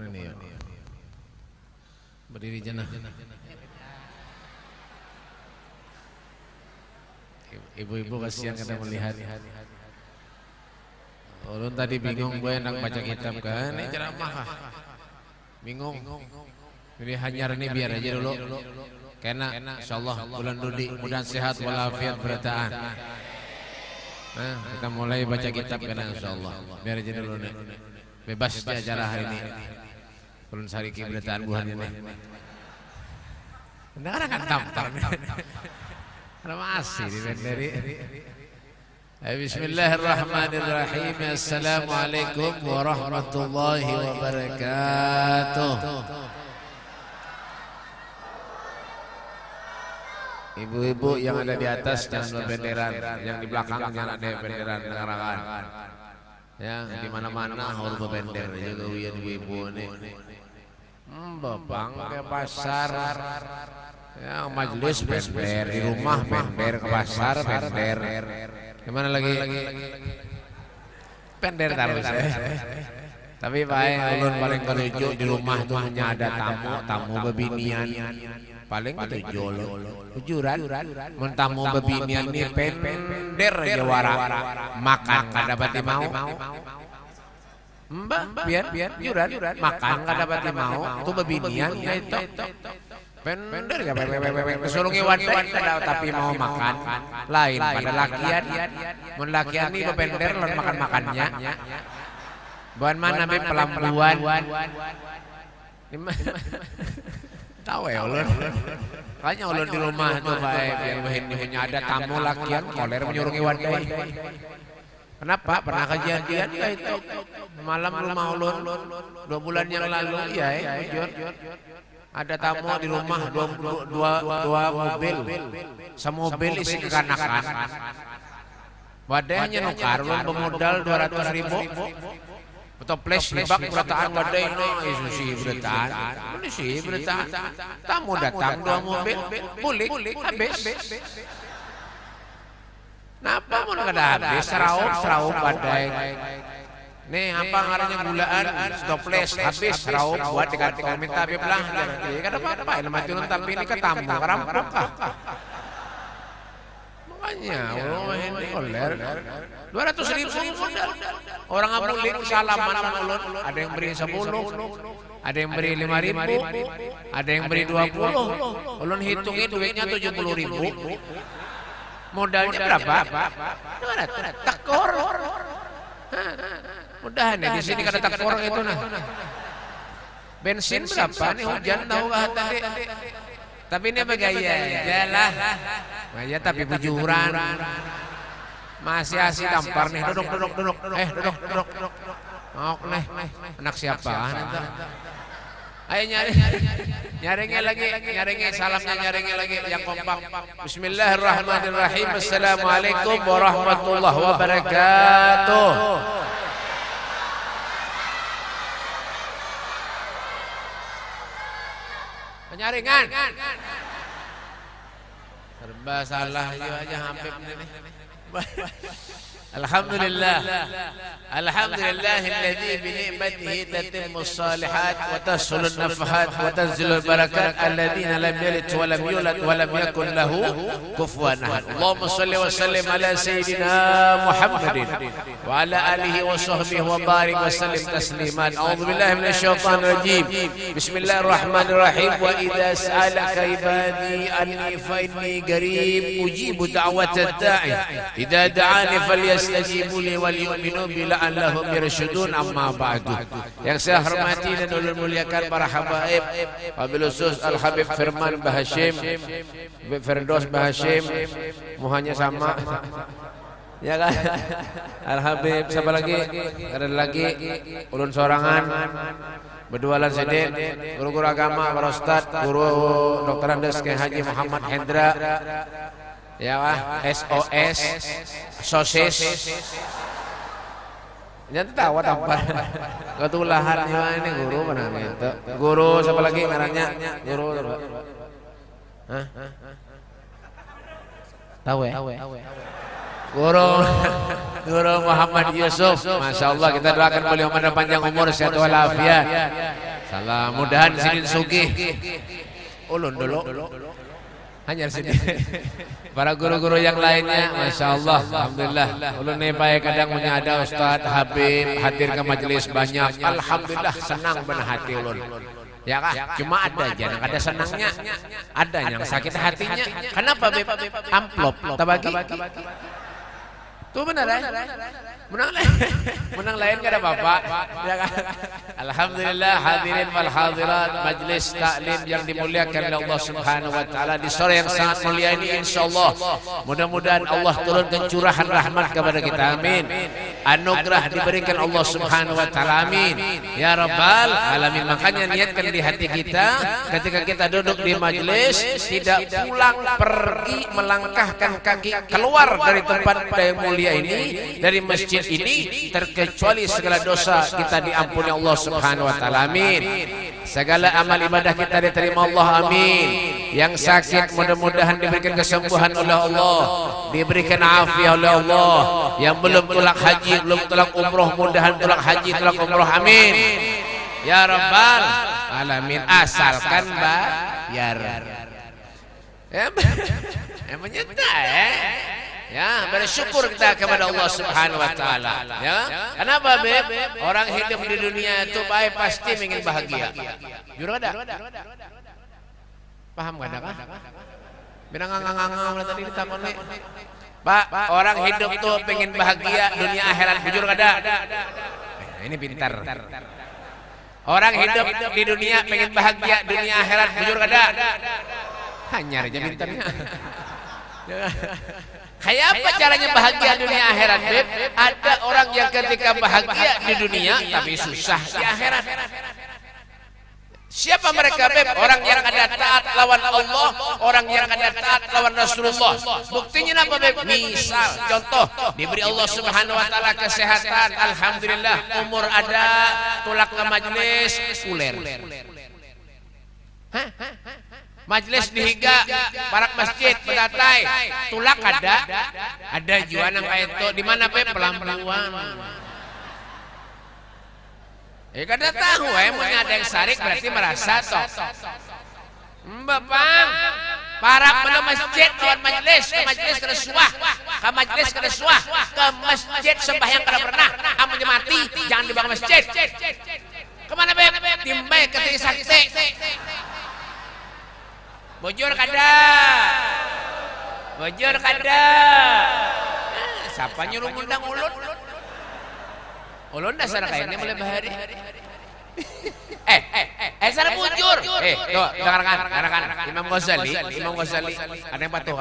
ini ya. Berdiri jenah. Ibu-ibu kasihan kita melihat. Ulun tadi bingung gue enak baca kitab kan, ini ceramah. Bingung. Jadi hanyar ini biar aja dulu. Karena insyaallah bulan Dudi mudah sehat walafiat berataan. Nah, kita mulai baca kitab karena insyaallah. Biar aja dulu nih. Bebas di acara hari ini. Ulun sariki berataan buhan ini. Benar kan tampar. Ada masih dari Bismillahirrahmanirrahim. Assalamualaikum warahmatullahi wabarakatuh. Ibu-ibu yang ada di atas jangan berbenderan, yang di belakang jangan ada benderan negarakan. Ya, di mana-mana harus berbender juga ibu-ibu ini. Bapang ke pasar. Ya, majelis bender, di rumah bender, ke pasar bender. Gimana lagi? Bender terus ya. Tapi baik, ulun paling ketujuh di rumah tuh hanya ada tamu bebinian. Paling ketujuh ujuran. Mentamu bebinian ini bender aja wara. Makan kada pati mau. Mbak, biar ujuran. Makan kada pati mau. Tuh bebinian ya itu. Bender ya kesulungi wadah tapi mau makan lain pada lakian mun lakian ini bender lawan makan-makannya buan mana be pelambuan tahu ya ulun kayaknya ulun di rumah tuh baik biar ini punya ada tamu lakian koler menyurungi wadah. Kenapa? Pernah kejadian ya itu malam rumah ulun 2 bulan yang lalu ya jujur. Ada tamu di rumah dua mobil, semobil isi kekanakan. Wadahnya nukar, belum pemodal 200.000. Toples hibak berataan wadah ini, ini sih berataan. Tamu datang 2 mobil, bulik, habis. Napa mau kada habis? Seraup wadai. Nih apa ngarannya gulaan stoples habis raup buat dikati minta be belanja. Ya kada apa-apa ilmu turun tapi ini ketamu rampok kah. Makanya Allah ini koler 200.000 modal. Orang abulik salaman sama ulun, ada yang beri 10, ada yang beri 5.000, ada yang beri 20. Ulun hitungi duitnya 70.000. Modalnya berapa? 200. Tekor. Mudahan ya di sini kada takor itu nah. Bensin berapa nih hujan tahu tadi. Tapi ini apa gaya? Jalah. Gaya tapi bujuran. Masih asih tampar nih duduk. Duduk. Ngok nih. Anak siapa? Ayo nyaringnya lagi, salamnya nyaringnya lagi yang kompak. Bismillahirrahmanirrahim. Assalamualaikum warahmatullahi wabarakatuh. Penyaringan. Serba salah aja hampir ini. Alhamdulillah alladzi bi ni'matihi tatimmu shalihat wa tasulu nafahat wa tanzilu barakat alladzina lam yalid wa lam yulad wa lam yakul lahu kufuwan ahad. Allahumma shalli wa sallim ala sayyidina Muhammadin wa ala alihi wa sahbihi wa barik wa sallim tasliman. A'udzu billahi minasy syaithanir rajim. Bismillahirrahmanirrahim. Wa idza sa'alaka ibadi anni fa inni qarib ujibu da'watad da'i idza da'ani falyastajibu li wal yu'minu bi la'allahum yarshudun. Amma ba'du. Yang saya hormati dan ulun muliakan para habaib, wabil khusus Al Habib Firman Bahashim, Firdaus Bahashim, muhanya sama. Ya kan? Al Habib siapa lagi? Ada lagi ulun sorangan. Berdualan sedek, guru-guru agama, para ustad, guru Dr. Andes Kiai Haji Muhammad Hendra. Ya wah, SOS, sosis. Jangan tahu tampar. Ketulahan ini guru mana itu? Guru siapa lagi ngarannya? Guru. Hah? Tahu ya? Guru Muhammad Yusuf. Masya Allah, kita doakan beliau pada panjang umur, sehat walafiat. Salam mudahan sidin sugih. Ulun dulu. Hanya sini. Para guru-guru yang lainnya, masya Allah, alhamdulillah. Ulun nih baik kadang punya ada Ustadz Habib hadir ke majelis banyak. Alhamdulillah senang benar hati ulun. Ya kah? Cuma ada aja yang ada senangnya, ada yang sakit hatinya. Kenapa Beb? Amplop, tabagi. Tuh benar menang lain gak ada bapak. Ya kan? Alhamdulillah hadirin wal hadirat majlis taklim yang dimuliakan oleh Allah Subhanahu wa taala di sore yang sangat mulia ini insyaallah mudah-mudahan Allah turunkan curahan rahmat kepada kita amin. Anugerah diberikan Allah Subhanahu wa taala amin. Ya rabbal alamin. Makanya niatkan di hati kita ketika kita duduk di majlis tidak pulang pergi melangkahkan kaki keluar dari tempat yang mulia ini, dari masjid ini, terkecuali segala dosa kita diampuni Allah Subhanahu wa taala amin. Segala amal ibadah kita diterima Allah amin. Yang sakit mudah-mudahan diberikan kesembuhan oleh Allah, diberikan afiat oleh Allah. Yang belum tulak haji, belum tulak umroh, mudahan tulak haji, tulak umroh amin. Ya rabbal alamin. Asalkan bayar. Ya, bersyukur kita kepada Allah Subhanahu wa taala. Ya. Kenapa, Beb? Orang hidup di dunia itu baik pasti ingin bahagia. Jujur ada? Paham enggak ada? Bilang ngangang tadi ditakon nih. Pak, orang hidup tuh pengen bahagia dunia akhirat, jujur ada? Ini pintar. Orang hidup di dunia pengen bahagia dunia akhirat, jujur ada? Hanya aja pintarnya. Kayak apa caranya bahagia dunia akhirat, Beb? Ada orang yang ketika bahagia di dunia tapi susah di akhirat. Siapa mereka, Beb? Orang yang ada taat lawan Allah, orang yang ada taat lawan Rasulullah. Buktinya apa, Beb? Misal, contoh, diberi Allah Subhanahu wa taala kesehatan, alhamdulillah, umur ada, tulak ke majelis, uler. Hah? Majlis dihiga, barak masjid, pedatai, tulak ada jualan yang kayak itu. Di mana Beb? Pelambuan. Kada tahu, mungkin ada yang sarik berarti merasa toh. Bapak, para pada masjid lawan majlis, ke majlis kada suah, ke majlis kada suah, ke masjid sembahyang kada pernah, amun mati jangan dibawa masjid. Kemana Beb? Timbay ke sakti. Bujur kada, bujur kada. Siapa nyuruh ngundang ulun? Ulun dasar kayaknya mulai bahari. Sana bujur. Tuh, dengarkan. Imam Ghazali, ada yang patuh.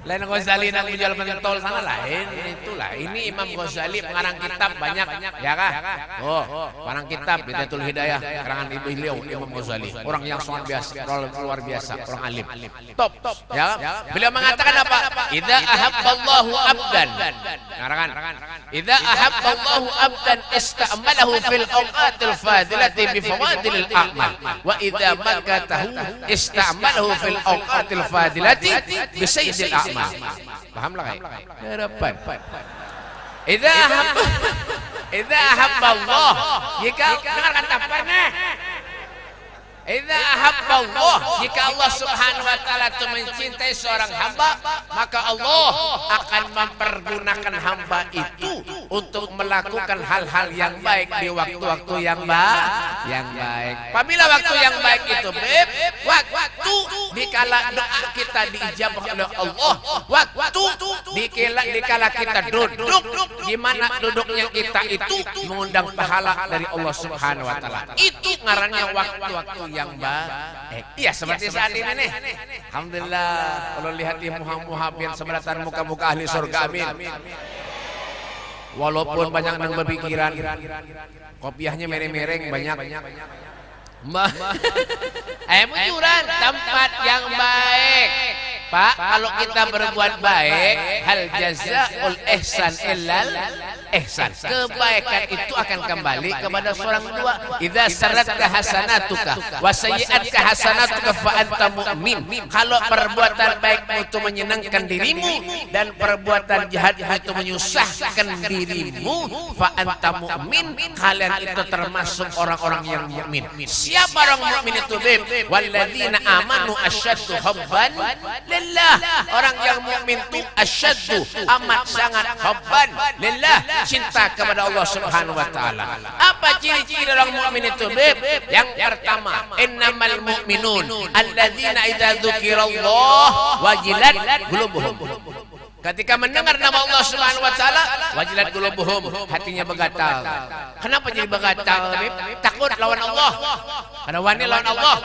Lain Ghazali nak menjual pentol sana lain itulah. Ini Imam Ghazali pengarang kitab banyak, ya kah? Oh, pengarang kitab Bidayatul Hidayah karangan ibu beliau Imam Ghazali. Orang yang sangat biasa, luar biasa, orang alim. Top, ya. Beliau mengatakan apa? Idza ahabballahu abdan. Karangan. Idza ahabballahu abdan ista'malahu fil awqatil fadilati bi fawadilil a'mal. Wa idza makatahu ista'malahu fil awqatil fadilati bisayyidil a'mal. Paham lah kayak? Harapan. Idza ahabba Allah, jika dengarkan taparnya. Idza ahabba Allah, jika Allah Subhanahu wa taala itu mencintai seorang hamba, maka Allah akan mempergunakan hamba itu untuk melakukan hal-hal yang baik di waktu-waktu yang baik. Apabila waktu yang baik itu, Beb, waktu dikala doa kita diijabah oleh Allah, waktu dikala kita duduk di mana duduknya kita itu mengundang pahala dari Allah Subhanahu wa taala. Itu ngarannya waktu-waktu yang baik. Iya, seperti saat ini nih. Alhamdulillah, kalau lihat di muhab-muhabin seberatan muka-muka ahli surga, amin. Walaupun banyak yang berpikiran, kopiahnya mereng-mereng banyak. Bujuran tempat yang baik. Pak, kalau kita berbuat baik, hal jazaul ihsan illal ihsan. Kebaikan itu akan kembali kepada seorang dua. Idza saratka hasanatuka wa sayyi'atka hasanatuka fa anta mu'min. Kalau perbuatan baikmu itu menyenangkan dirimu dan perbuatan jahatmu itu menyusahkan dirimu, fa anta mu'min, kalian itu termasuk orang-orang yang mukmin. Siapa orang mukmin itu, Bib? Walladzina amanu asyaddu hubban lillah. Orang yang mukmin itu asyaddu, amat sangat, hubban lillah, cinta kepada Allah Subhanahu wa taala. Apa ciri-ciri orang mukmin itu, Bib? Yang pertama, innamal mu'minun alladzina idza dzukirallah wajilat qulubuhum. Ketika mendengar nama Allah Subhanahu wa taala, wajilat qulubuhum, hatinya bergetar. Kenapa jadi bergetar? Takut lawan Allah. Karena wani lawan Allah,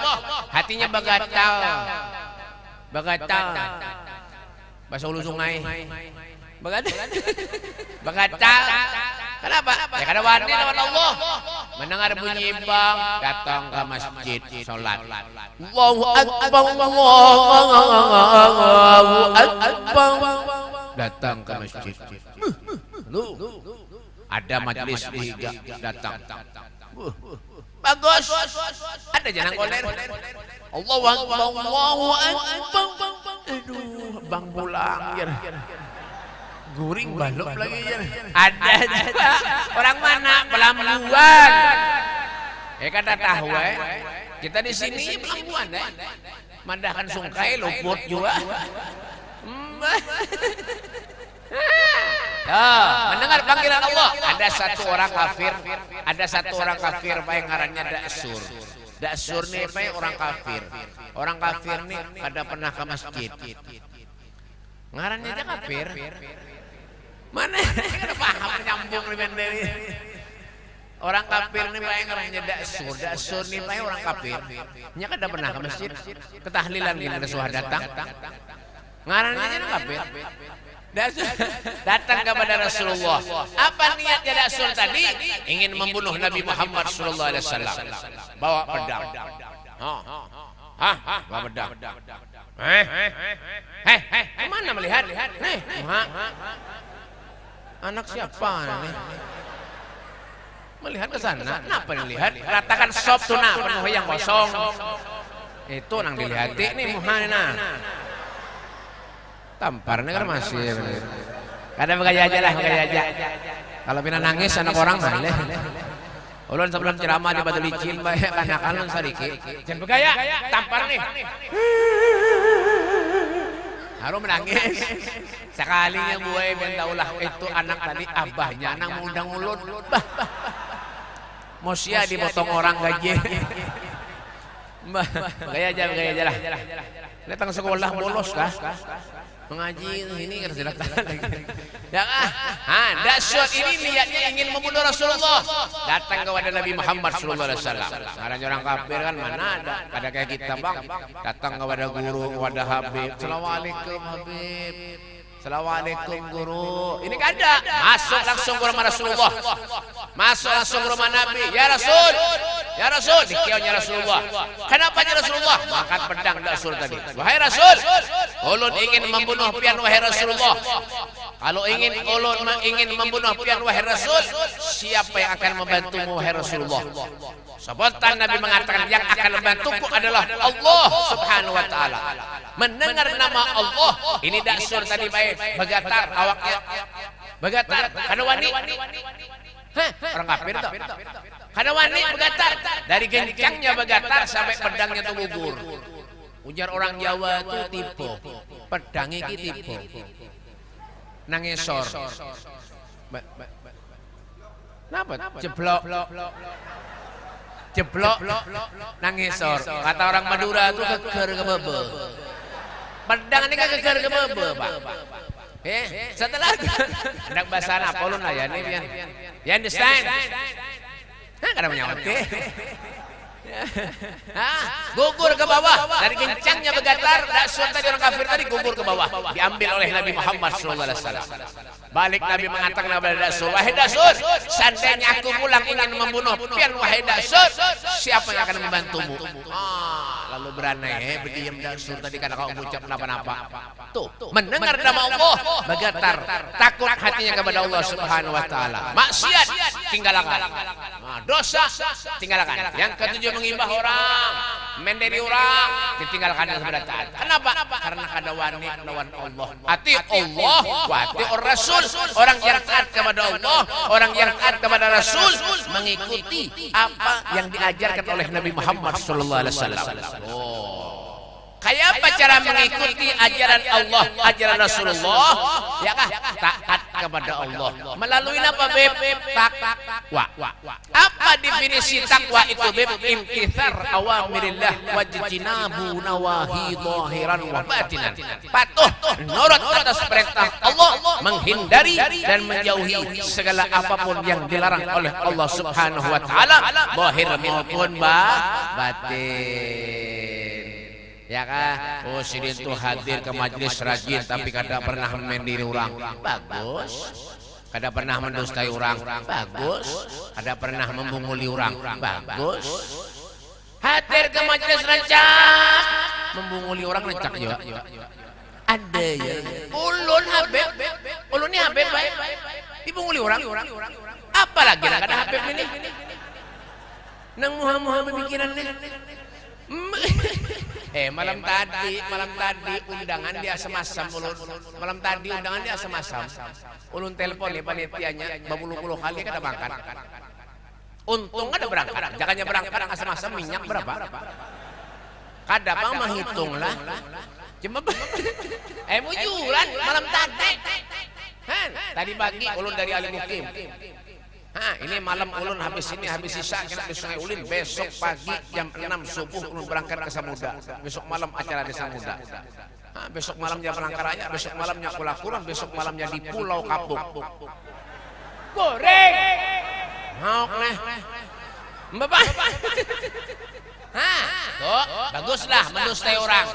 hatinya bergetar. Bergetar. Bahasa Hulu Sungai. Bergetar. Bergetar. Kenapa? Ya karena wani lawan Allah. Mendengar bunyi bang, datang ke masjid salat. Allahu akbar, Allahu akbar. Datang ke masjid. Ada majelis datang. Bagus. Ada jangan koler. Allahu akbar, Allahu akbar. Aduh, bang pulang ya. Guring balok lagi ya. Ada juga. Orang mana? Pelambuan. Kata tahu kita di sini pelambuan Mandahkan Sungkai luput juga. Mendengar panggilan Allah. Ada satu orang kafir yang ngarannya Daksur. Daksur nih orang kafir. Orang kafir nih pada pernah ke masjid. Ngarannya aja kafir. Mana? Kita paham nyambung dengan dari orang kafir nih yang ngarannya Daksur. Daksur nih orang kafir. Nya kan udah pernah ke masjid. Ketahlilan gitu ada suah datang. Ngarannya aja kafir. Datang kepada Rasulullah. Apa niatnya Daksur tadi? Ingin membunuh Nabi Muhammad sallallahu alaihi wasallam. Bawa pedang. Bawa pedang. Mana melihat? Nih, anak siapa nih? Melihat ke sana. Kenapa dilihat? Ratakan sop tuna penuh yang kosong. Itu orang dilihati nih muhana. Tampar nih kan masih. Kadang begaya aja lah, begaya aja. Kalau pina nangis anak orang boleh. Ulun sebelum ceramah di Batu Licin banyak anak-anak sariki. Jangan begaya, tampar nih. Harus menangis. Sekalinya buai minta ulah itu anak tadi abahnya anak mengundang ulun. Mosia dipotong orang gaji. Begaya aja lah. Datang sekolah bolos kah? Mengaji ini kan silakan lagi. Ya Daksur ini niatnya ingin membunuh Rasulullah. Datang kepada Nabi Muhammad sallallahu alaihi wasallam. Karena orang kafir kan mana ada kayak kita bang. Datang kepada guru, kepada Habib. Assalamualaikum Habib. Assalamualaikum guru. Ini kan ada. Masuk langsung ke rumah Rasulullah. Masuk langsung ke rumah Nabi. Ya Rasul. Ya Rasul. Dikiaunya Rasulullah. Kenapa ya Rasulullah? Angkat pedang Daksur tadi. Wahai Rasul. Ulun ingin membunuh pian wahai Rasulullah. Kalau ulun ingin membunuh pian wahai Rasul, siapa yang akan membantumu wahai Rasulullah? Sebutan Nabi mengatakan yang akan membantuku adalah Allah Subhanahu wa taala. Mendengar nama Allah, ini Daksur tadi baik bergetar awaknya. Bergetar karena wani. Orang kafir tuh. Karena wani bergetar dari gencangnya bergetar sampai pedangnya tuh gugur. Ujar orang Jawa tuh tipe. Pedangnya ki tipe. Nangisor. Napa? Jeblok nangisor. Kata orang Madura tuh keker kebebe. Pedang ini keker kebebe, Pak. Setelah hendak bahasa apa ulun lah ya nih pian. You understand? Kada menyawat ke. Gugur ke bawah dari kencangnya bergetar. Daksur tadi orang kafir tadi gugur ke bawah. Diambil oleh Nabi Muhammad sallallahu alaihi wasallam. Balik Nabi mengatakan kepada Dasul, wahai Dasul, seandainya aku pulang ingin membunuh pian wahai Dasul, siapa yang akan membantumu? Lalu beranai, berdiam Dasul tadi karena kau mengucap napa-napa. Tuh, mendengar nama Allah, bergetar, takut hatinya kepada Allah Subhanahu wa taala. Maksiat tinggalkan. Dosa tinggalkan. Yang ketujuh menghibah orang, menderi orang, ditinggalkan yang sebelah taat. Kenapa? Karena kada wani lawan Allah. Ati Allah, wa ati Rasul. Orang yang taat kepada Allah, orang yang taat kepada Rasul, mengikuti apa yang diajarkan oleh Nabi Muhammad sallallahu alaihi wasallam. Kayak apa cara mengikuti ajaran Allah, ajaran Rasulullah? Ya kah? Taat kepada Allah. Melalui apa, Beb? Takwa. Apa definisi takwa itu, Beb? Imtithar awamirillah wajtinabu nawahi zahiran wa batinan. Patuh nurut atas perintah Allah, menghindari dan menjauhi segala apapun yang dilarang oleh Allah Subhanahu wa taala, zahir maupun batin. Ya kah? Oh, si itu hadir ke majelis rajin tapi kada pernah mendiri orang. Bagus. Kada pernah mendustai orang. Bagus. Kada pernah membunguli orang. Bagus. Hadir ke majelis rancak membunguli orang rancak juga. Ada ya. Ulun Habib. Ulun ni Habib baik. Dibunguli orang. Apalagi nak kada Habib ini. Nang Muhammad pikiran ni. Malam tadi undangan dia semasam ulun. Malam tadi undangan dia semasam. Ulun telepon nih panitianya berpuluh-puluh kali kada berangkat. Untung ada berangkat. Jangannya berangkat asam-asam minyak berapa? Kada bang menghitung lah. Cuma mujuran malam tadi. Tadi pagi ulun dari Ali Mukim. Ini malam ulun habis sisa kena di Sungai Ulin. Besok pagi jam 6 subuh ulun berangkat ke Samuda. Besok malam acara di Samuda. Besok malamnya Palangkaraya, besok malamnya Kulakuran, besok malamnya di Pulau Kapuk. Goreng. Mauk neh. Bapak. Tuh, baguslah mendustai orang.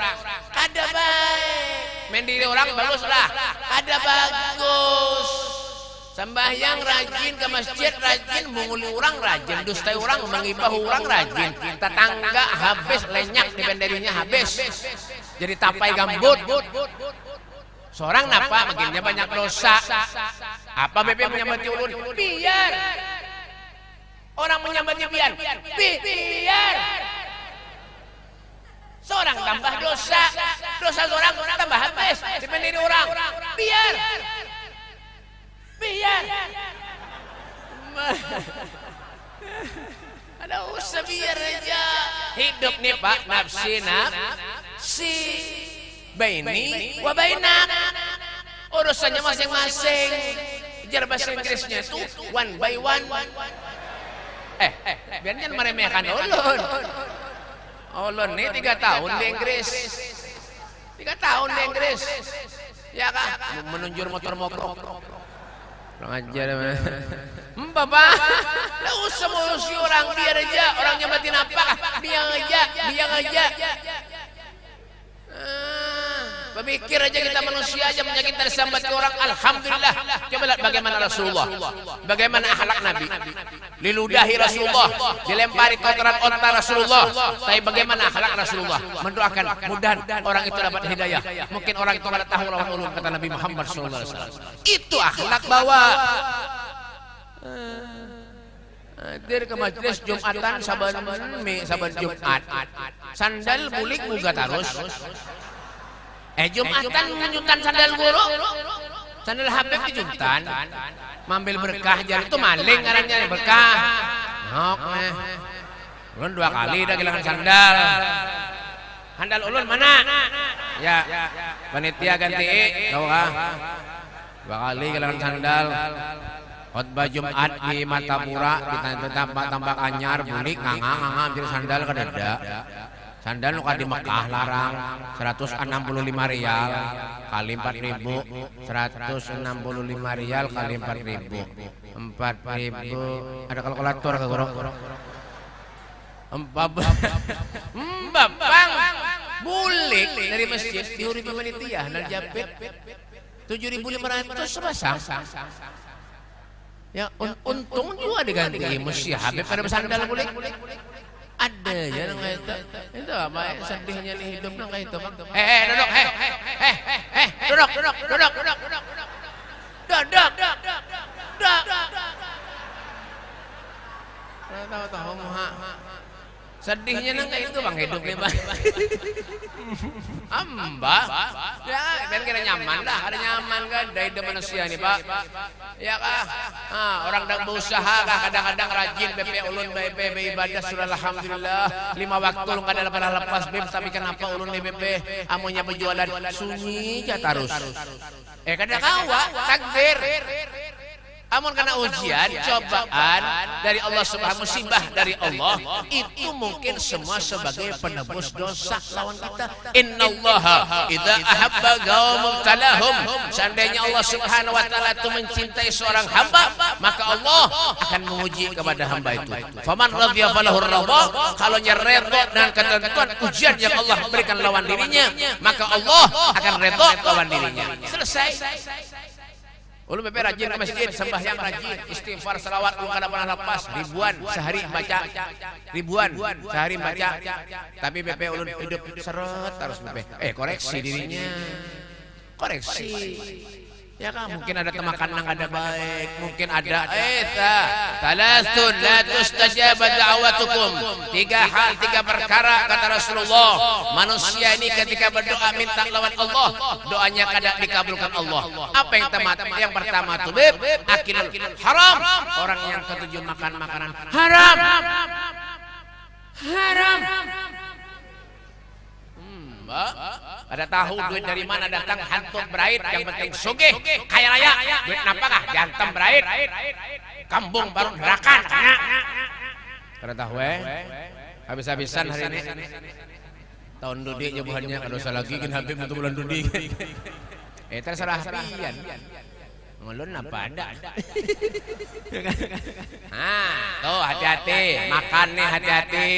Kada baik. Mendiri orang baguslah. Kada bagus. Sembahyang rajin ke masjid rajin, menguli orang rajin, dustai orang, menghibah orang rajin. Tetangga habis lenyak di benderinya habis. Jadi tapai gambut. Seorang napa makinnya banyak dosa. Apa bebe menyambati ulun? Biar. Orang menyambati biar. Biar. Seorang tambah dosa. Dosa seorang tambah habis di benderi orang. Biar. Ada usah biar aja. Hidup nih Pak, nafsi baini wa bainak. Urusannya masing-masing. Jar bahasa Inggrisnya itu one by one. Biar jangan meremehkan ulun. Ulun nih 3 tahun di Inggris. 3 tahun di Inggris. Ya kah? Menunjur motor mogok. Kurang ajar mana? Bapak, tak usah mengurusi orang, biar aja. Orangnya mati apa? Biar aja. Berpikir aja kita manusia aja menyakit tersambat ke orang. Alhamdulillah. Coba lihat bagaimana Rasulullah, bagaimana akhlak Nabi. Diludahi Rasulullah, dilempari kotoran onta Rasulullah. Tapi bagaimana akhlak Rasulullah? Mendoakan mudah orang itu dapat hidayah. Mungkin orang itu tidak tahu lawan ulun, kata Nabi Muhammad SAW. Itu akhlak bawa. Hadir ke majelis Jumatan saban Jumat. Sandal bulik muga terus. Jumatan nyutan sandal guru. Sandal Habib di Jumatan. Mambil berkah jari itu maling ngarannya berkah. Nok meh. Ulun 2 kali dah kehilangan sandal. Sandal ulun mana? Ya. Panitia ganti tahu kah? 2 kali kehilangan sandal. Khotbah Jumat di Matapura ditambah anyar bulik ngangang ambil sandal kadada. Sandal nuka di Mekah larang 165 rial kali 4.000, 165 rial kali 4.000, 4.000. Ada kalkulator ke gorong? Bang bulik dari masjid diuri panitia dan japit 7.500 sepasang. Ya untung juga diganti mesti Habib pada bersandal boleh. Ada aja nang itu apa sedihnya nih hidup nang kayak itu. Duduk. Tahu muha. Sedihnya nang kayak itu Bang hidup nih Bang. Amba. Ya, biar kira nyaman dah, ada nyaman kan dari manusia nih Pak. Ya kah? Orang dah berusaha kah kadang-kadang rajin BP ulun BP ibadah sudah alhamdulillah 5 waktu lu kada pernah lepas BEP tapi kenapa ulun di BP amunya berjualan sunyi aja terus. Kada kawa takbir. Amun kena ujian, cobaan dari Allah Subhanahu musibah dari Allah, itu mungkin semua sebagai penebus dosa lawan kita. Innallaha idza ahabba qauman talahum. Seandainya Allah Subhanahu wa taala itu mencintai seorang hamba, maka Allah akan menguji kepada hamba itu. Faman radhiya falahu ar-ridha. Kalau redha dengan ketentuan ujian yang Allah berikan lawan dirinya, maka Allah akan redha lawan dirinya. Selesai. Ulu BP rajin ke masjid, sembahyang rajin, istighfar, salawat, lu kada pernah lepas, ribuan sehari baca, tapi BP ulun hidup seret terus BP. Koreksi dirinya, koreksi. Ya kan mungkin ada temakan yang ada baik, mungkin ada talasun la tustajab da'watukum. 3 hal, 3 perkara kata Rasulullah. Manusia ini ketika berdoa minta lawan Allah, doanya kadang dikabulkan Allah. Apa yang yang pertama tuh Beb? Akilul haram. Orang yang ketujuh makan makanan haram. Ada tahu duit dari mana datang hantu berait, yang penting sugih kaya raya, duit napa kah diantem berait, kambung baru neraka. Kada tahu habis-habisan hari ini tahun dudi jabuhannya kada usah lagi kan Habib untuk bulan dudi. Terserah pian ngulun apa ada. Tuh hati-hati makannya, hati-hati.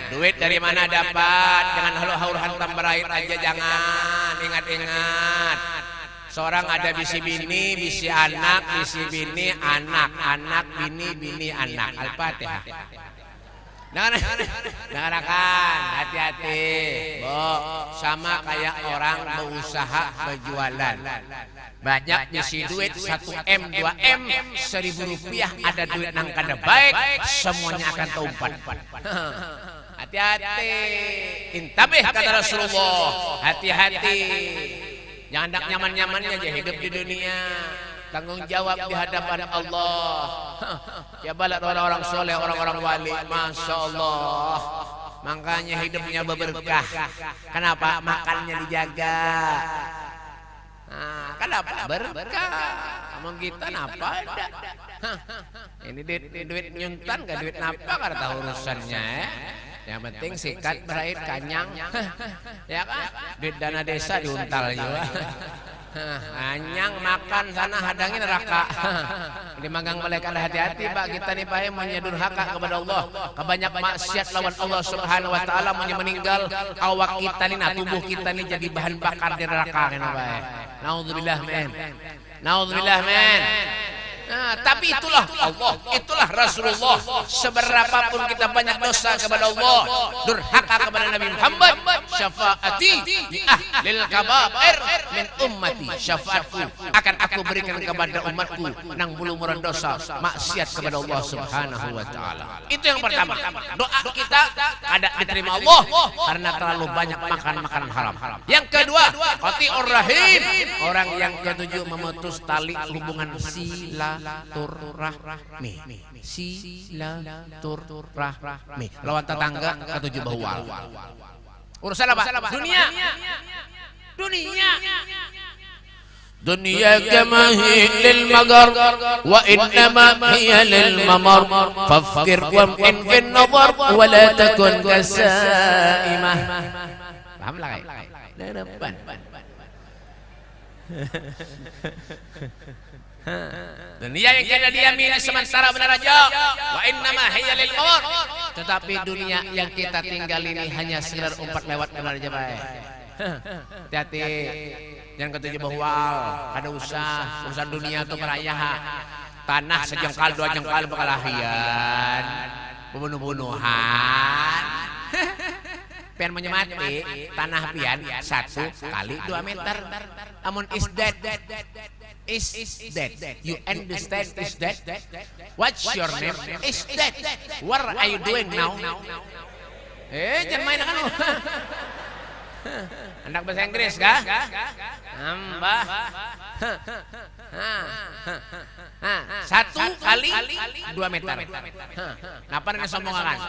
Duit dari mana dapat? Dengan halu-halu hantam berait aja jangan. Ingat-ingat. Seorang ada bisi bini, bisi anak, bisi bini, anak, anak, bini, anak. Al-Fatihah. Dengarkan, hati-hati. Sama kayak orang berusaha berjualan. Banyak ngisi duit 1M, 2M, 1.000 rupiah, ada duit nang kada baik, semuanya akan terumpat. Hati-hati. Intabih kata Rasulullah. Hati-hati. Jangan dak nyaman-nyamannya aja hidup di dunia. Tanggung jawab di hadapan Allah. Ya balak orang-orang soleh, orang-orang wali, masya Allah. Makanya hidupnya berberkah. Kenapa? Makannya dijaga. Kenapa? Berkah. Kamu kita napa ada? Ini duit nyuntan gak duit napa kada tahu urusannya. Yang penting sikat berait kanyang. Ya kan? Duit dana desa diuntal juga. Anyang makan sana hadangi neraka. Ini manggang malaikat hati-hati Pak kita nih Pak mau durhaka kepada Allah. Kebanyak maksiat lawan Allah Subhanahu wa taala mau meninggal awak kita nih tubuh kita nih jadi bahan bakar di neraka kan Pak. Naudzubillah men. Naudzubillah men. Tapi itulah Allah, itulah Rasulullah. Seberapapun kita banyak dosa kepada Allah, durhaka kepada Nabi Muhammad, syafaati li ahlil kabair min ummati, syafaatku akan aku berikan kepada umatku nang bulumuran dosa maksiat kepada Allah Subhanahu wa taala. Itu yang pertama. Doa kita kada diterima Allah karena terlalu banyak makan makanan haram. Yang kedua, qati'ur rahim, orang yang ketujuh memutus tali hubungan silaturahmi. Silaturahmi. Lawan tetangga ketujuh bahwal. Urusan apa? Dunia. Dunia kama lil magar wa innama hiya lil mamar fafkir wa in fin nazar wa la takun kasaimah. Paham lah kai? Depan. Dunia yang kita diami sementara benar aja. Wa innama hiya lil mawar. Tetapi dunia yang kita tinggal ini hanya sekedar umpat lewat benar aja baik. Hati-hati. Jangan ketujuh bahwa ada urusan dunia itu merayaha. Tanah sejengkal dua jengkal berkelahian, pembunuh-bunuhan. Pian menyemati tanah pian 1 kali 2 meter. Amun is dead. You understand is dead? What's your name? Is dead. What are you doing now? Jangan main kan lu. Anak bahasa Inggris kah? Mbah. 1 kali 2 meter. Napa nih sombongan?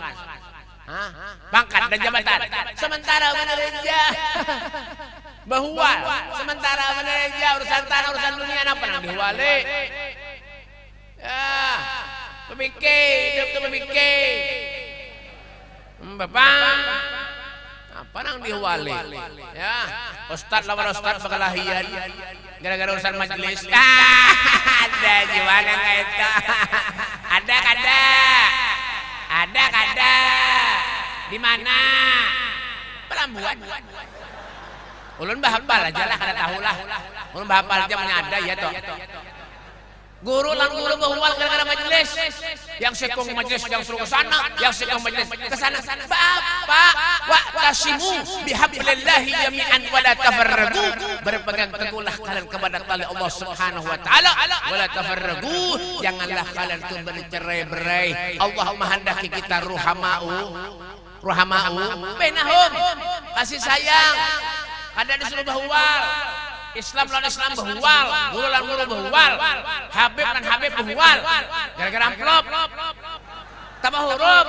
Pangkat dan jabatan. Sementara menerja bahwa sementara menerja urusan tanah urusan dunia apa nang diwali? Ya, pemikir, hidup tuh pemikir. Bapak, apa nang diwali? Ya, ustad lawan ustad berkelahian gara-gara urusan majelis. Ada gimana kayak itu? Ada kada? Di mana? Pelambuan. Ulun bahapal aja lah, kada tahu lah. Ulun bahapal aja menyada ya toh. Guru bahwal gara-gara majelis. Yang sekong majelis yang suruh ke sana, yang sekong majelis ke sana. Bapak, wa'tasimu bihablillahi jami'an wa la tafarraqu. Berpegang teguhlah kalian kepada tali Allah Subhanahu wa taala wa la tafarraqu. Janganlah kalian tuh bercerai-berai. Allah menghendaki kita ruhamau bainahum. Kasih sayang. Kada disuruh bahwal. Islam lawan Islam bahwal, guru lawan guru bahwal, Habib lawan Habib bahwal. Gara-gara amplop. Tambah huruf.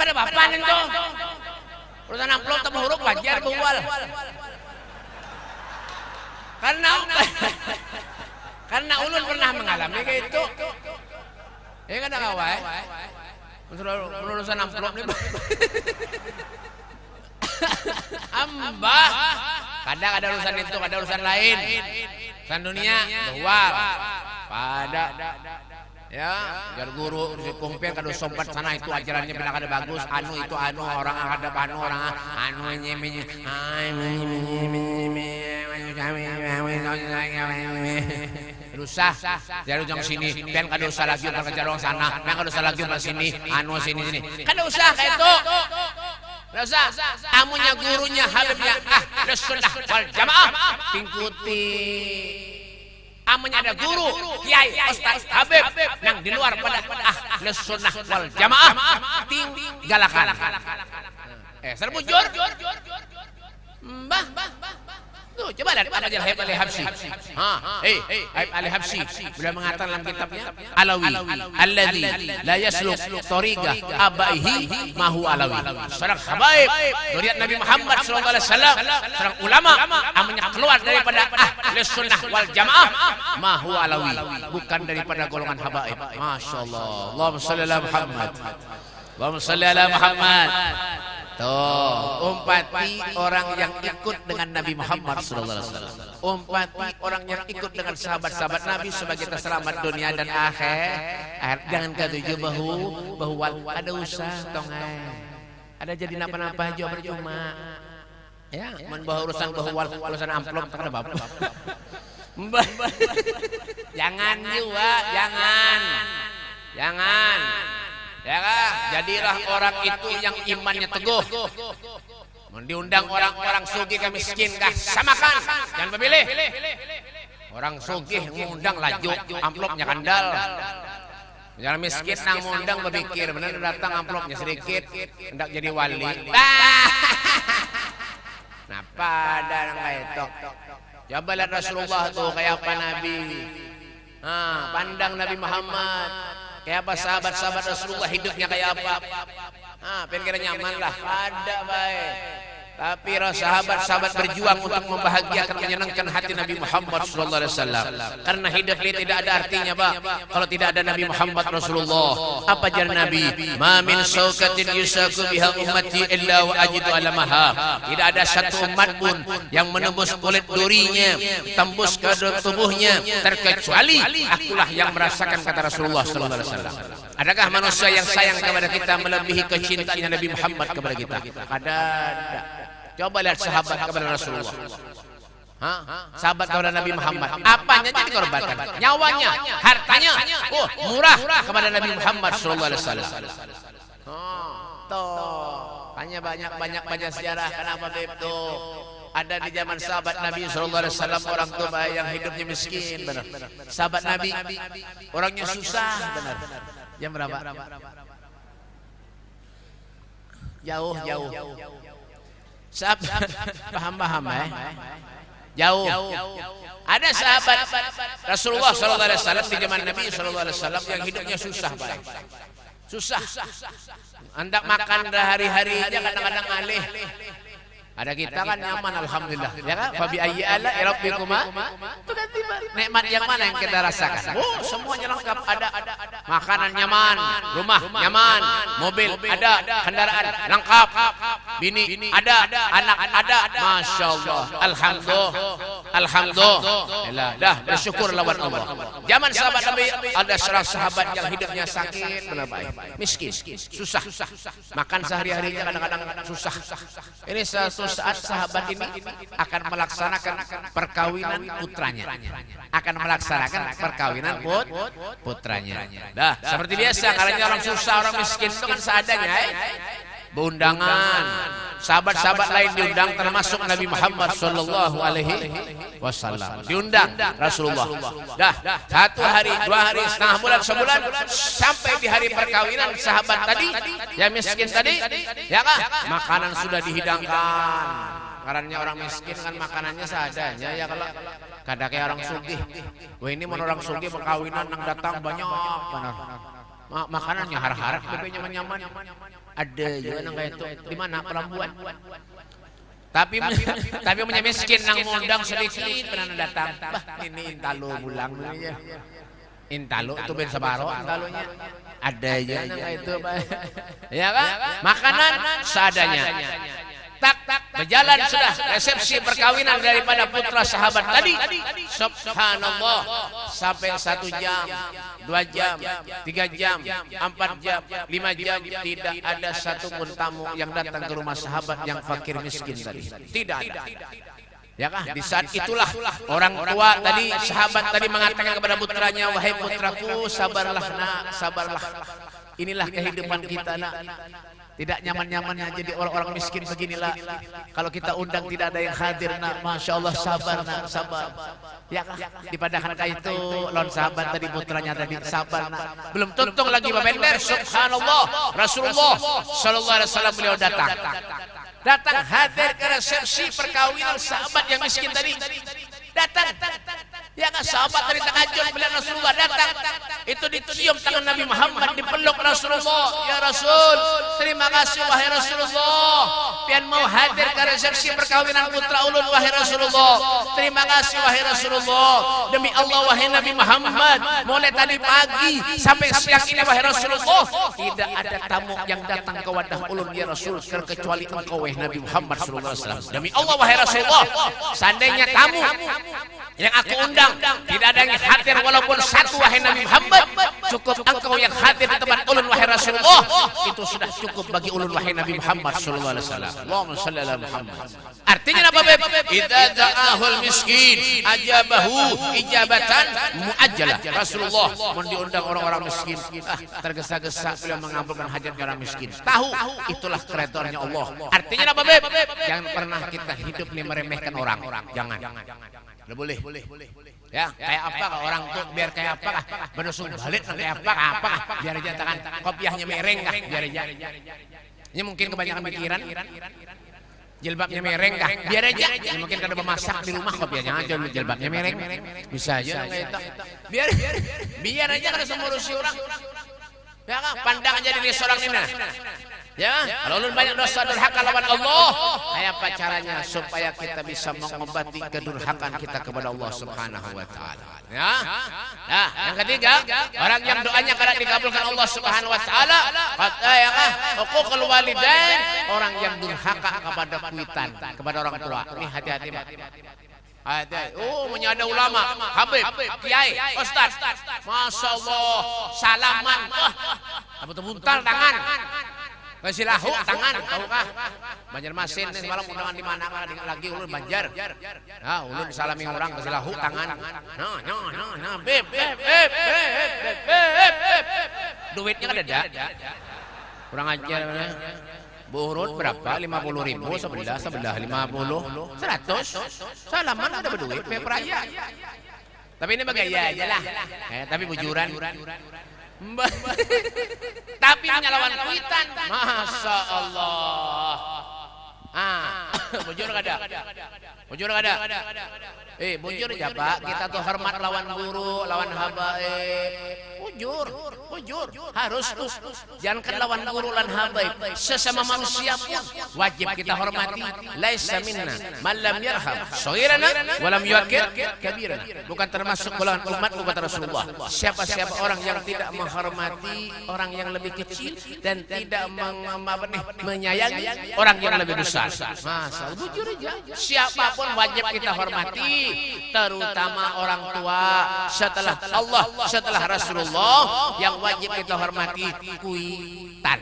Kada apa-apa nih tuh. Urusan amplop tambah huruf wajar bahwal. Karena ulun pernah mengalami kayak itu. Kada kawai. Urusan amplop nih. Ambah. Kadang ada urusan itu, ada urusan lain. Urusan dunia, bahwa pada ya, biar guru kumpir kada sompat sana itu ajarannya bila kada bagus, itu orang ada orang rusah dari ujung sini, pian kada usah lagi kerja orang sana, pian kada usah lagi ke sini, sini. Kada usah kayak itu. Rasa amunya gurunya Habibnya Ahlus Sunnah wal Jamaah tingkuti. Amunya ada guru Kiai Ustaz Habib yang di luar pada Ahlus Sunnah wal Jamaah tinggalakan. Serbujur. Mbah. Tuh, coba lihat apa aja Habib Ali Habsyi. Habib Ali Habsyi beliau mengatakan dalam kitabnya Alawi alladzi la yasluk tariqah abaihi ma huwa alawi. Seorang habaib zuriat Nabi Muhammad sallallahu alaihi wasallam, seorang ulama yang keluar daripada Ahlus Sunnah wal Jamaah ma huwa alawi, bukan daripada golongan habaib. Masyaallah. Allahumma shalli ala Muhammad. Allahumma shalli ala Muhammad. Tuh, umpati orang yang ikut dengan Nabi Muhammad SAW. Umpati orang yang ikut dengan sahabat-sahabat Nabi sebagai terselamat dunia dan akhir. Jangan ketujuh bahwa ada usah tongai. Ada jadi napa-napa aja percuma. Ya, membawa urusan amplop tak ada apa-apa. Jangan juga, jangan. Ya kan? Jadilah orang itu yang imannya teguh. Diundang orang-orang sugih ke miskin kah? Samakan. Jangan memilih. Orang sugih mengundang laju, amplopnya kandal. Jangan miskin nang mengundang berpikir, benar datang amplopnya sedikit, hendak jadi wali. Napa ada yang kayak itu? Coba lihat Rasulullah tuh kayak apa Nabi. Pandang Nabi Muhammad. Kayak apa sahabat-sahabat Rasulullah hidupnya kayak apa? Pengen kira nyaman lah. Ada baik. Tapi sahabat-sahabat berjuang untuk membahagiakan, menyenangkan hati Nabi Muhammad SAW. Karena hidup ini tidak ada artinya, Pak, kalau tidak ada Nabi Muhammad Rasulullah. Apa jar Nabi? Ma min saukatin yusaku biha ummati illa wa ajidu alamaha. Tidak ada satu umat pun yang menembus kulit durinya, tembus ke tubuhnya, terkecuali akulah yang merasakan, kata Rasulullah SAW. Adakah manusia yang sayang kepada kita melebihi kecintaannya Nabi Muhammad kepada kita? Ada. Coba lihat sahabat kepada Rasulullah. Sahabat kepada Nabi Muhammad. Apanya jadi dikorbankan? Nyawanya, hartanya. Oh, murah kepada Nabi Muhammad sallallahu alaihi wasallam. Hanya banyak baca sejarah. Kenapa begitu? Ada di zaman sahabat Nabi sallallahu alaihi wasallam orang tua yang hidupnya miskin, benar. Sahabat Nabi orangnya susah, benar. Jam berapa? Jauh. Sahabat paham ya? Jauh. Ada sahabat Rasulullah sallallahu alaihi wasallam di zaman Nabi sallallahu alaihi wasallam yang hidupnya susah, Pak. Susah. Hendak makan hari-hari aja kadang-kadang alih. Ada kita kan nyaman alhamdulillah, ya kan? Fabi ayyi ala rabbikuma tukadziban. Nikmat yang mana yang kita rasakan? Oh, semuanya lengkap, ada makanan nyaman, rumah nyaman, mobil ada, kendaraan lengkap, bini ada, anak ada, masyaallah, alhamdulillah. Dah bersyukur lawan Allah. Zaman sahabat Nabi ada seorang sahabat yang hidupnya sakit, kenapa? Miskin, susah. Makan sehari-harinya kadang-kadang susah. Ini saat sahabat ini akan melaksanakan perkawinan putranya. Dah, seperti biasa, karena orang susah, orang miskin itu kan seadanya, beundangan. Sahabat-sahabat lain diundang, termasuk Nabi Muhammad sallallahu alaihi wasallam. Diundang Rasulullah. Dah, 1 hari, 2 hari, setengah bulan, sebulan, sampai di hari perkawinan sahabat tadi, yang miskin tadi, ya kah? Makanan sudah dihidangkan. Karena orang miskin kan makanannya seadanya, ya kalau kada kayak orang sugih. Wah, ini mau orang sugih perkawinan yang datang banyak, benar. Makanannya har-har, tapi nyaman-nyaman. Ada juga yang kayak itu. Di mana perambuan? Tapi punya miskin nang ngundang sedikit pernah datang. Bah, ini intalo bulang ya. Intalo itu ben sabaro intalonya. Ada aja yang kayak itu, Pak. Ya kan? Makanan seadanya. Tak berjalan sudah resepsi perkawinan daripada putra sahabat tadi. Subhanallah, sampai 1 jam, 2 jam, 3 jam, 4 jam, 5 jam, tidak ada satupun tamu yang datang ke rumah sahabat yang fakir miskin tadi. Tidak ada. Ya kah? Di saat itulah orang tua tadi, sahabat tadi mengatakan kepada putranya, wahai putraku, sabarlah nak, sabarlah. Inilah kehidupan kita nak. Tidak nyaman-nyamannya jadi orang-orang miskin beginilah. Kalau kita undang tidak ada yang hadir nak, masya Allah, sabar nak, sabar. Ya kah? Dipadakan kayak itu lon sahabat tadi putranya tadi, sabar nak. Belum tuntung lagi babender, subhanallah, Rasulullah sallallahu alaihi wasallam beliau datang hadir ke resepsi perkawinan sahabat yang miskin tadi. Datang. Ya kan, sahabat dari tahajud melihat Rasulullah datang. Itu dicium tangan Nabi Muhammad, dipeluk Rasulullah. Ya Rasul, terima kasih wahai Rasulullah. Pian mau hadir ke resepsi perkawinan putra ulun wahai Rasulullah. Terima kasih wahai Rasulullah. Demi Allah wahai Nabi Muhammad, mulai tadi pagi sampai siang ini wahai Rasulullah, tidak ada tamu yang datang ke wadah ulun ya Rasul kecuali engkau wahai Nabi Muhammad sallallahu alaihi wasallam. Demi Allah wahai Rasulullah, seandainya tamu yang aku undang tidak ada yang hadir walaupun satu wahai Nabi Muhammad, cukup engkau yang hadir di tempat ulun wahai Rasulullah, itu sudah cukup bagi ulun wahai Nabi Muhammad sallallahu alaihi wasallam. Allahumma shalli ala Muhammad. Artinya apa, Beb? Idza da'ahul miskin ajabahu ijabatan muajjalah. Rasulullah mau diundang orang-orang miskin, tergesa-gesa beliau mengabulkan hajat orang miskin. Tahu itulah kreatornya Allah. Artinya apa, Beb? Jangan pernah kita hidup ini meremehkan orang. Jangan. Nggak boleh. Ya, kayak apa orang tuh biar kayak apa kah? Menusuk balik kayak apa kah? Biar aja tangan kopiahnya mereng kah? Biar aja. Ini mungkin kebanyakan pikiran. Jilbabnya mereng kah? Biar aja. Ini mungkin kada memasak di rumah kopiahnya aja jilbabnya mereng. Bisa aja kayak itu. Biar aja kada semurusi orang. Ya kan, pandang aja diri seorang ini. Ya, kalau ulun banyak dosa durhaka lawan Allah, kayak apa caranya supaya kita bisa mengobati kedurhakaan kita kepada Allah Subhanahu wa taala. Ya. Nah, yang ketiga, orang yang doanya kada dikabulkan Allah Subhanahu wa taala, kata ya kah, uququl walidain, orang yang durhaka kepada kuitan, kepada orang tua. Ini hati-hati, Pak. Oh, punya ada ulama, habib, kiai, ustaz, masya Allah, salaman, apa tuh buntal tangan. Basilahu tangan, tahukah? Banjarmasin semalam undangan di mana lagi ulun Banjar. Nah, ulun salami orang basilahu tangan. Nah, beb. Duitnya kan ada. Kurang ajar. Burut berapa? 50.000 sebelah 50, 100. Salaman ada berduit, peperaya. Tapi ini bagaya aja lah. Tapi bujuran. Tapi nyalawan kuitan. Masya Allah. Bujur kada? Bujur kada? Bujur aja Pak. Kita tuh hormat lawan guru, lawan habaib. Bujur. Harus tuh. Jangan kan lawan guru lawan habaib. Sesama manusia pun wajib kita hormati. Laisa minna man lam yarham shaghirana wa lam yuqir kabirana. Bukan termasuk golongan umat kata Rasulullah. Siapa-siapa orang yang tidak menghormati orang yang lebih kecil dan tidak menyayangi orang yang lebih besar. Masa bujur aja. Siapapun wajib kita hormati, terutama orang tua. Setelah Allah, setelah Rasulullah, yang wajib kita hormati kuitan.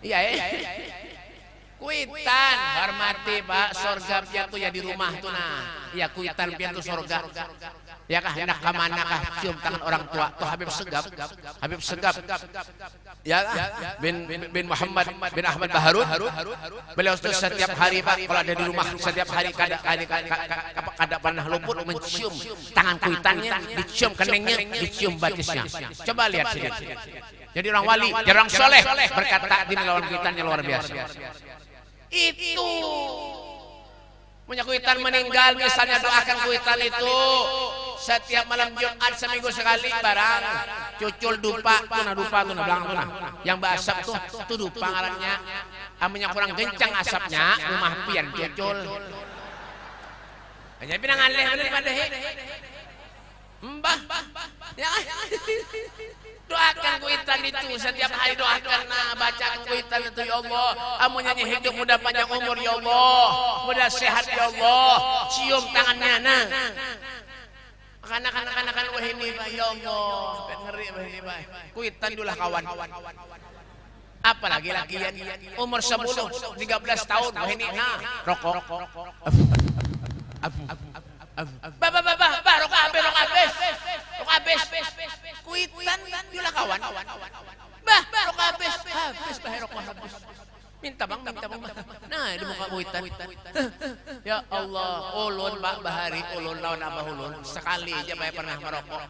Iya. Kuitan, hormati Pak. Sorga pian tuh ya di rumah tuh nah. Ya kuitan pian tuh sorga. Ya kah hendak ke mana kah cium tangan orang tua tuh Habib Segap ya bin Muhammad bin Ahmad Baharun. Beliau tuh setiap hari Pak kalau ada di rumah setiap hari kada pernah luput mencium tangan kuitannya, dicium keningnya, dicium batisnya. Coba lihat sini. Jadi orang wali, orang soleh berkata di melawan kuitannya luar biasa. Itu punya kuitan meninggal, misalnya doakan kuitan itu setiap malam Jumat seminggu sekali barang cucul dupa tuh belakang tuh nah yang basap tuh dupa ngarannya amanya kurang gencang asapnya rumah pian cucul hanya pinang aleh pada mbah ya doakan kuitan itu setiap hari doakan bacakan kuitan itu ya Allah amunnya hidup mudah panjang umur ya Allah mudah sehat ya Allah cium tangannya nah Kanak-kanak wah ini Pak ya Allah ngeri wah ini Pak kuitan dululah kawan apalagi lakian umur 10 13 tahun wah ini rokok rokok habis kuitan dululah kawan rokok habis rokok habis minta bang nah di muka kuitan ya Allah ulun Pak Bahari ulun lawan Abah ulun sekali aja saya pernah merokok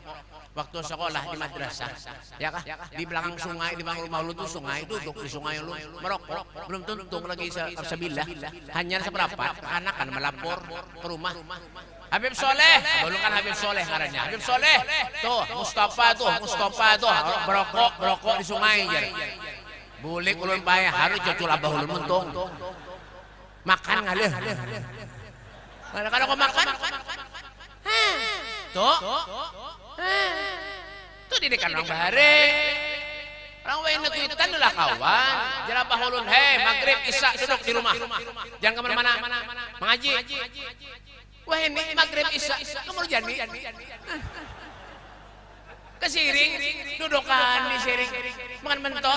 waktu sekolah di madrasah ya kah di belakang sungai di belakang rumah ulun tuh sungai duduk di sungai ulun merokok belum tuntung lagi sebilah hanya seberapa anak kan melapor ke rumah Habib Soleh belum kan Habib Soleh karanya Habib Soleh tuh Mustafa tuh berokok di sungai jadi bulik ulun payah harus cucul Abah ulun mentung makan ngalih kalau kau makan tuh didikan orang Bahari orang wena kuitan adalah kawan jangan Abah ulun maghrib isya duduk di rumah jangan kemana-mana mengaji wah ini maghrib isya kamu jadi kesiring dudukan di siring makan mentol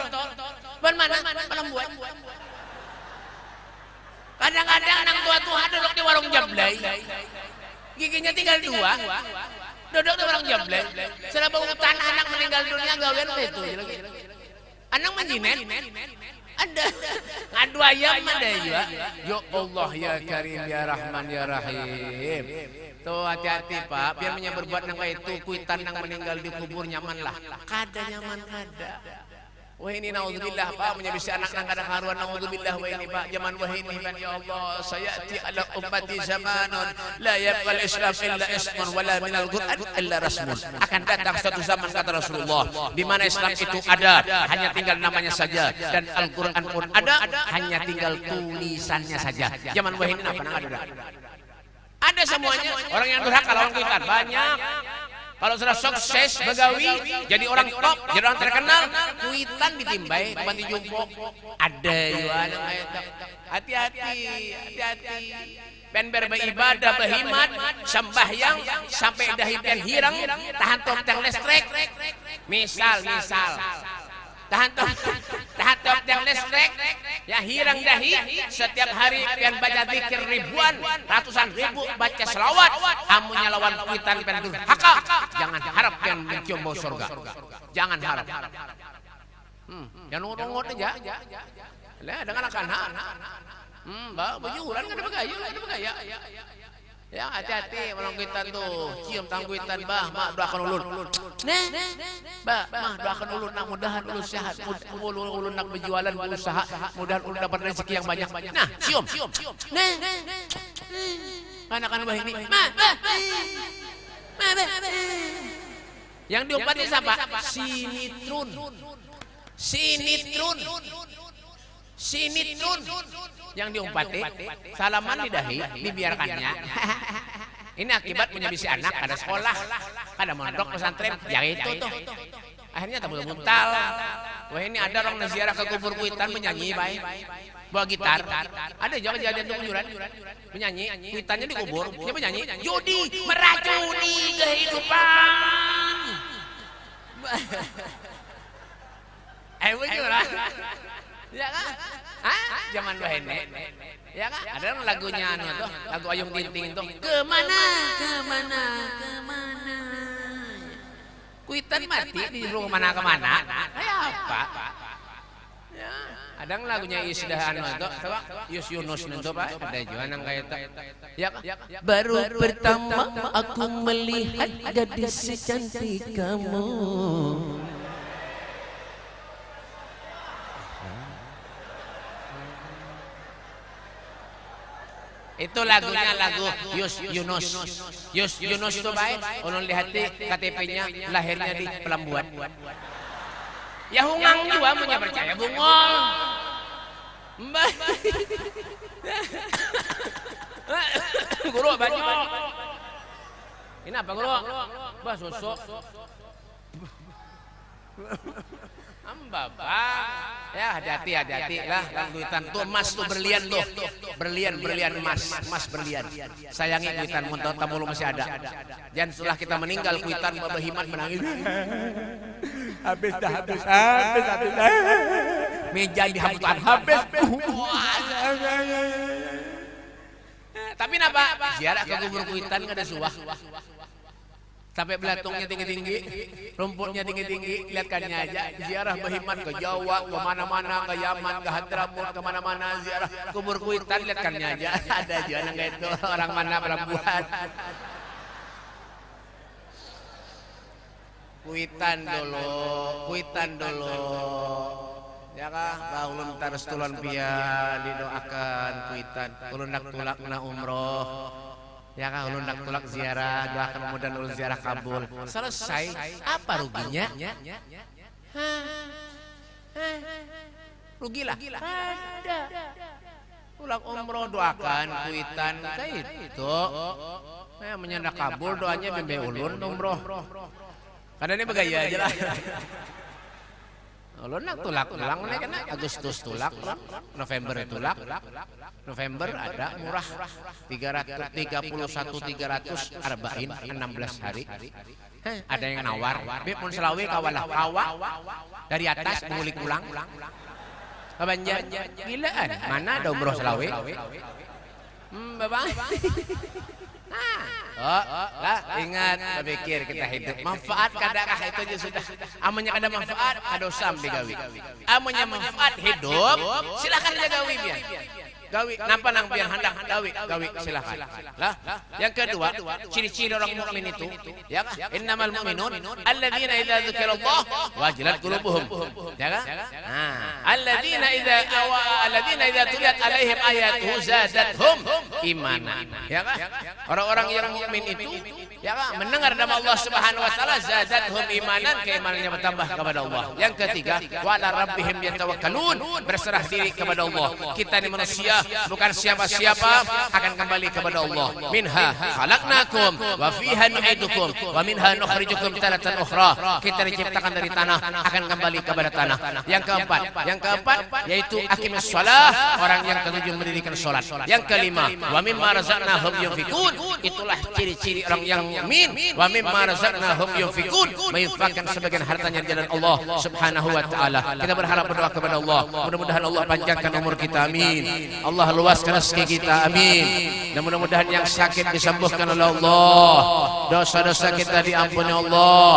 mana buat kadang-kadang anak tua duduk di warung jablay giginya tinggal 2 duduk di warung jablay setelah hutan anak meninggal dunia gawean itu anak menjinet ada ngadu ayam ada ya Allah ya Karim ya Rahman ya Rahim tuh hati-hati Pak biar berbuat nang itu kuitan nang meninggal di kubur nyaman lah kada nyaman kada wah ini naudzubillah Pak punya bisa anak nang kada karuan naudzubillah wah ini Pak zaman wah ini kan ya Allah sayati ala ummati zamanun la yabqal islam illa ismun wala minal qur'an illa rasmun akan datang suatu zaman kata Rasulullah di mana Islam itu ada hanya tinggal namanya saja dan Al-Qur'an pun ada hanya tinggal tulisannya saja zaman wah ini apa nang ada semuanya orang yang durhaka lawan kuitan banyak Kalau sudah sukses begawi, jadi orang top, jadi orang terkenal, kuitan ditimbai, bantu jumpo. Ada yuan hati-hati, hati-hati. Ben beribadah, berhimat, sembahyang sampai dahi pian hirang, tahan top tang listrik. Misal, tahan top tang listrik, ya hirang dahi, setiap hari pian baca zikir ribuan, ratusan ribu baca selawat, amunnya lawan kuitan pian durhaka, jangan harap pian mencium bau surga. Jangan harap. Jangan nurut aja. Lah dengan akan bajuran kan ada begaya. Ya hati-hati malam kuitan tuh, cium tangguitan mak doakan ulun. Mah doakan ulun, mudahan ulun sehat, ulun nak berjualan berusaha, mudahan ulun dapat rezeki yang banyak. Nah, cium. Mana kan bah ini? Yang diumpati siapa? Sinitron. Yang diumpati salaman di dahi dibiarkannya. Ini akibat punya bisi anak, ada sekolah, ada mondok pesantren, yang itu tuh. Akhirnya tak buntal. Wah ini ada orang ziarah ke kubur kuitan menyanyi baik. Bawa gitar. Ada juga kejadian itu kujuran. Menyanyi, kuitannya di kubur, dia menyanyi. Judi meracuni kehidupan. Bujuran. Ya kan? Zaman bahene. Ya kan? Ada lagunya tuh, lagu Ayung Tinting itu. Kemana? Kuitan mati di rumah kemana? Kayak apa? Ya, ada lagunya Isdah itu, coba Yus Yunus itu Pak, ada juga yang kayak itu. Ya kan? Baru pertama aku melihat gadis secantik kamu. Itu lagunya lagu Yus Yunus itu baik. Ulun lihat di KTP-nya lahirnya di Pelambuan. Ya hungang juga punya percaya bungol. Mbak. Guru banyak. Ini apa guru? Bah sosok. Bapak, ya hati-hati lah, kuitan tuh emas tuh berlian tuh, berlian emas berlian. Sayangi kuitan, muntah tamu lu masih ada. Jangan setelah kita meninggal kuitan berhimat menangis. Habis. Meja dihabutan habis. Tapi napa? Ziarah ke kubur kuitan nggak ada suah. Sampai belatungnya tinggi-tinggi, rumputnya tinggi-tinggi, lihatkannya aja. Ziarah berhimat ke Jawa, ke mana-mana, ke Yaman, ke Hadramut, ke mana-mana ziarah kubur kuitan, lihatkannya aja. Ada juga yang itu orang mana perempuan. Kuitan dulu. Ya kah, ulun taras tulon pian didoakan kuitan. Ulun nak tulak na umroh. Ya kan ulun nak tulak ziarah, doakan mudah ulun ziarah kabul. Selesai, apa ruginya? Rugilah. Ada. Tulak umroh doakan kuitan kayak itu. Menyanda kabul doanya bembe ulun umroh. Karena ini begaya aja lah. Ulun nak tulak ulang nih kan Agustus tulak, November tulak. November ada murah 300 arba'in 16 hari. Ada yang nawar, beb mun selawe kawalah dari atas ngulik ulang. Kabanjar gilaan, mana ada umroh selawe? Bapak. Lah ingat berpikir kita hidup manfaat kadang itu aja sudah amunnya kada manfaat ada usam digawi amunnya manfaat hidup silakan aja gawi biar gawi nampak nang biar hendak gawi silakan lah. Yang kedua ciri-ciri orang mukmin itu ya kan innamal mu'minun alladzina idza dzukirallah wajilat qulubuhum ya kan alladzina idza tuliyat alaihim ayatuhu zadatuhum imanan ya kan orang-orang yang mukmin itu Ya kan? Mendengar nama Allah Subhanahu wa taala zadathum imanan, keimanannya bertambah kepada Allah. Yang ketiga, wa ala rabbihim yatawakkalun, berserah diri kepada Allah. Kita ini manusia, bukan siapa-siapa, akan kembali kepada Allah. Minha khalaqnakum wa fiha nu'idukum wa minha nukhrijukum taratan ukhra. Kita diciptakan dari tanah, akan kembali kepada tanah. Yang keempat yaitu aqimus shalah, orang yang ketujuh mendirikan salat. Yang kelima, wa mimma razaqnahum yunfikun, itulah ciri-ciri orang yang mukmin. Wa mimma razaqnahum yunfikun, menginfakkan sebagian hartanya di jalan Allah Subhanahu wa taala. Kita berharap berdoa kepada Allah, mudah-mudahan Allah panjangkan umur kita, amin. Allah luaskan rezeki kita, amin. Dan mudah-mudahan yang sakit disembuhkan oleh Allah, dosa-dosa kita diampuni Allah,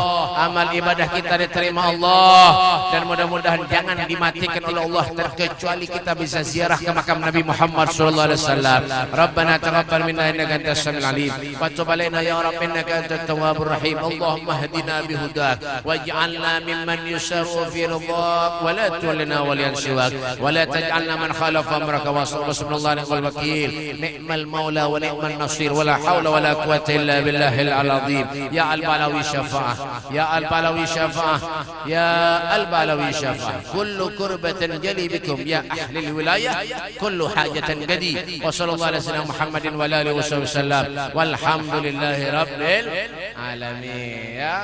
amal ibadah kita diterima Allah, dan mudah-mudahan jangan dimatikan oleh Allah terkecuali kita bisa ziarah ke makam Nabi Muhammad sallallahu alaihi wasallam. Rabbana taqabbal minna innaka antas samiul alim wa tub alaina ya rabb innaka antat tawwabur rahim. Allahumma hdina bihudak waj'alna mimman yusarru fi ridak wa la tuwallina waliyan siwak wa la taj'alna man khalafa amraka wa sallallahu alaihi wakil. Ni'mal maula wa ni'man nasir wa la hawla wa la quwwata illa billahil azim. Ya al-balawi syafa'ah, ya al-balawi syafa'ah, ya al-balawi syafa'ah. Kullu kurbatin jali bikum ya ahli wilayah, kullu hajatan gadi. Wa sallallahu alaihi wasallam Muhammadin wa alihi wasallam walhamdulillahi rabbil alamin. Ya.